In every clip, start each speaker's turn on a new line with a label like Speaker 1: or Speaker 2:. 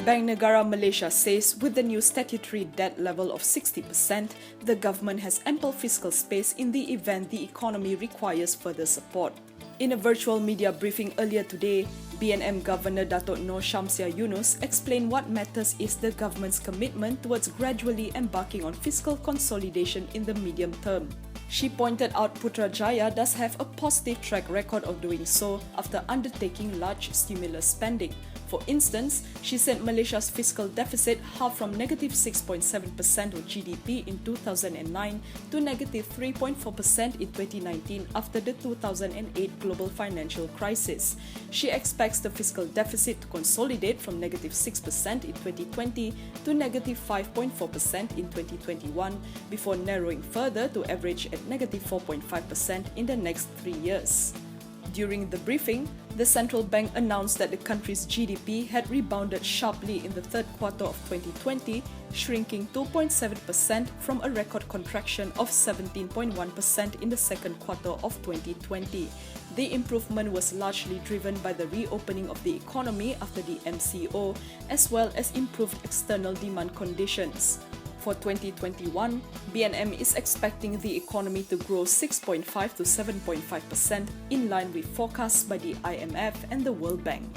Speaker 1: Bank Negara Malaysia says with the new statutory debt level of 60%, the government has ample fiscal space in the event the economy requires further support. In a virtual media briefing earlier today, BNM Governor Datuk Noor Shamsia Yunus explained what matters is the government's commitment towards gradually embarking on fiscal consolidation in the medium term. She pointed out Putrajaya does have a positive track record of doing so after undertaking large stimulus spending. For instance, she said Malaysia's fiscal deficit halved from negative 6.7% of GDP in 2009 to negative 3.4% in 2019 after the 2008 global financial crisis. She expects the fiscal deficit to consolidate from negative 6% in 2020 to negative 5.4% in 2021 before narrowing further to average at negative 4.5% in the next 3 years. During the briefing, the central bank announced that the country's GDP had rebounded sharply in the third quarter of 2020, shrinking 2.7% from a record contraction of 17.1% in the second quarter of 2020. The improvement was largely driven by the reopening of the economy after the MCO, as well as improved external demand conditions. For 2021, BNM is expecting the economy to grow 6.5 to 7.5% in line with forecasts by the IMF and the World Bank.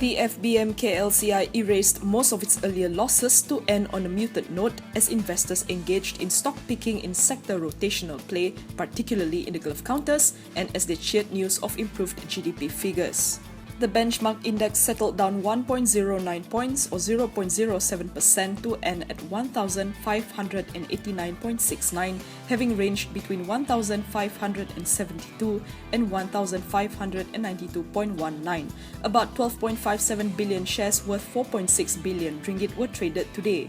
Speaker 1: The FBM KLCI erased most of its earlier losses to end on a muted note as investors engaged in stock picking in sector rotational play, particularly in the Gulf counters, and as they cheered news of improved GDP figures. The benchmark index settled down 1.09 points or 0.07% to end at 1,589.69, having ranged between 1,572 and 1,592.19. About 12.57 billion shares worth 4.6 billion ringgit were traded today.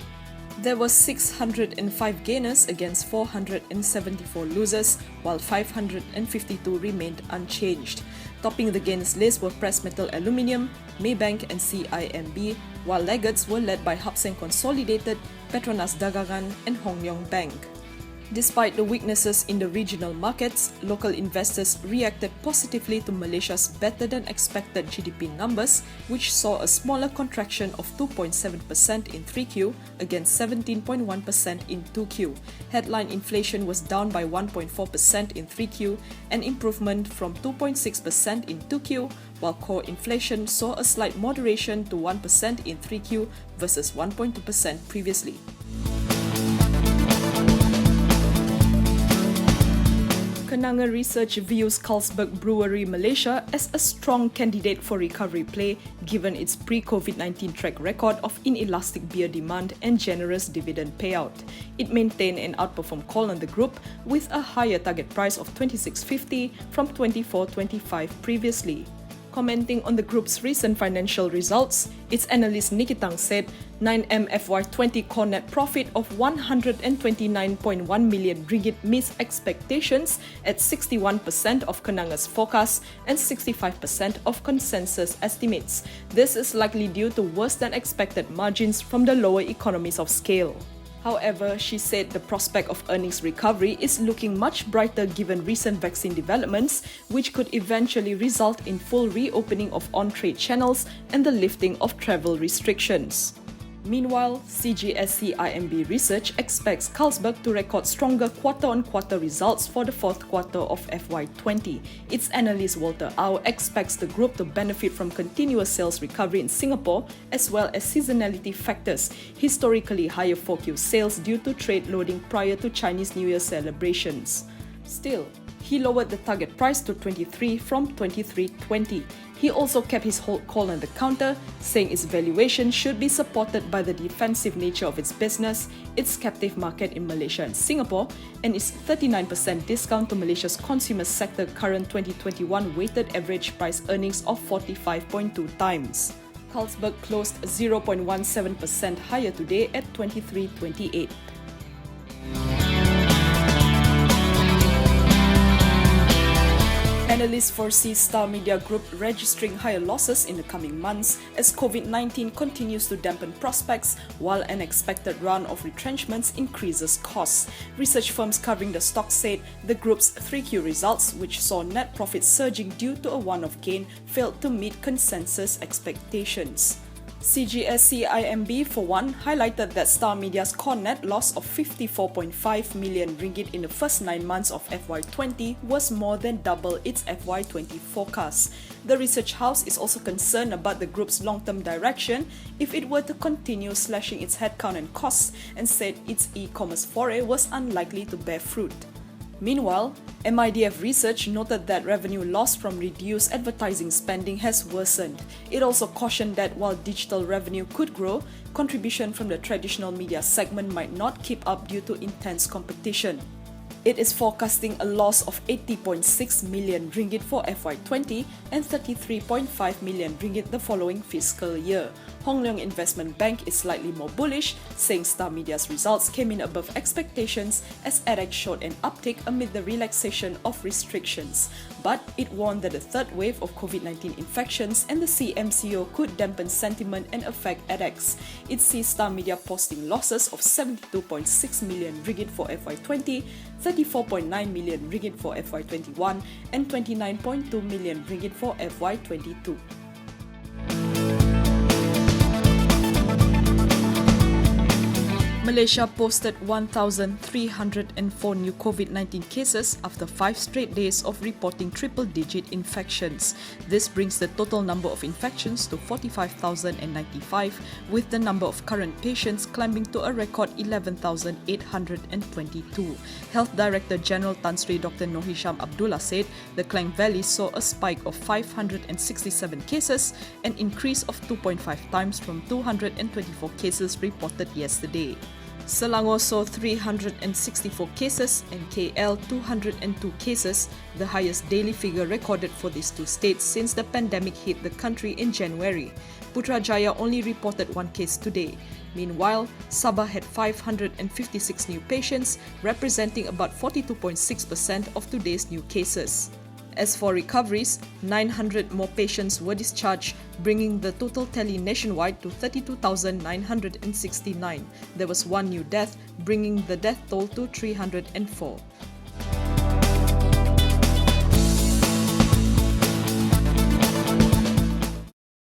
Speaker 1: There were 605 gainers against 474 losers, while 552 remained unchanged. Topping the gains list were Pressmetal Aluminium, Maybank and CIMB, while laggards were led by Hapseng Consolidated, Petronas Dagangan and Hong Leong Bank. Despite the weaknesses in the regional markets, local investors reacted positively to Malaysia's better-than-expected GDP numbers, which saw a smaller contraction of 2.7% in 3Q against 17.1% in 2Q. Headline inflation was down by 1.4% in 3Q, an improvement from 2.6% in 2Q, while core inflation saw a slight moderation to 1% in 3Q versus 1.2% previously. Kenanga Research views Carlsberg Brewery Malaysia as a strong candidate for recovery play given its pre-COVID-19 track record of inelastic beer demand and generous dividend payout. It maintained an outperform call on the group with a higher target price of $26.50 from $24.25 previously. Commenting on the group's recent financial results, its analyst Nikitang said 9M FY20 core net profit of 129.1 million ringgit missed expectations at 61% of Kenanga's forecast and 65% of consensus estimates. This is likely due to worse than expected margins from the lower economies of scale. However, she said the prospect of earnings recovery is looking much brighter given recent vaccine developments, which could eventually result in full reopening of on-trade channels and the lifting of travel restrictions. Meanwhile, CGSC-IMB Research expects Carlsberg to record stronger quarter-on-quarter results for the fourth quarter of FY20. Its analyst Walter Au expects the group to benefit from continuous sales recovery in Singapore as well as seasonality factors, historically higher 4Q sales due to trade loading prior to Chinese New Year celebrations. Still, he lowered the target price to 23 from 23.20. He also kept his hold call on the counter, saying its valuation should be supported by the defensive nature of its business, its captive market in Malaysia and Singapore, and its 39% discount to Malaysia's consumer sector current 2021 weighted average price earnings of 45.2 times. Carlsberg closed 0.17% higher today at 23.28. Analysts foresee Star Media Group registering higher losses in the coming months as COVID-19 continues to dampen prospects while an expected round of retrenchments increases costs. Research firms covering the stock said the group's 3Q results, which saw net profits surging due to a one-off gain, failed to meet consensus expectations. CGS-CIMB, for one, highlighted that Star Media's core net loss of 54.5 million ringgit in the first 9 months of FY20 was more than double its FY20 forecast. The research house is also concerned about the group's long-term direction if it were to continue slashing its headcount and costs, and said its e-commerce foray was unlikely to bear fruit. Meanwhile, MIDF research noted that revenue loss from reduced advertising spending has worsened. It also cautioned that while digital revenue could grow, contribution from the traditional media segment might not keep up due to intense competition. It is forecasting a loss of 80.6 million ringgit for FY20 and 33.5 million ringgit the following fiscal year. Hong Leong Investment Bank is slightly more bullish, saying Star Media's results came in above expectations as edX showed an uptick amid the relaxation of restrictions. But it warned that the third wave of COVID-19 infections and the CMCO could dampen sentiment and affect edX. It sees Star Media posting losses of 72.6 million ringgit for FY20, 34.9 million ringgit for FY21, and 29.2 million ringgit for FY22. Malaysia posted 1,304 new COVID-19 cases after 5 straight days of reporting triple-digit infections. This brings the total number of infections to 45,095, with the number of current patients climbing to a record 11,822. Health Director General Tan Sri Dr. Noor Hisham Abdullah said the Klang Valley saw a spike of 567 cases, an increase of 2.5 times from 224 cases reported yesterday. Selangor saw 364 cases and KL 202 cases, the highest daily figure recorded for these two states since the pandemic hit the country in January. Putrajaya only reported 1 case today. Meanwhile, Sabah had 556 new patients, representing about 42.6% of today's new cases. As for recoveries, 900 more patients were discharged, bringing the total tally nationwide to 32,969. There was 1 new death, bringing the death toll to 304.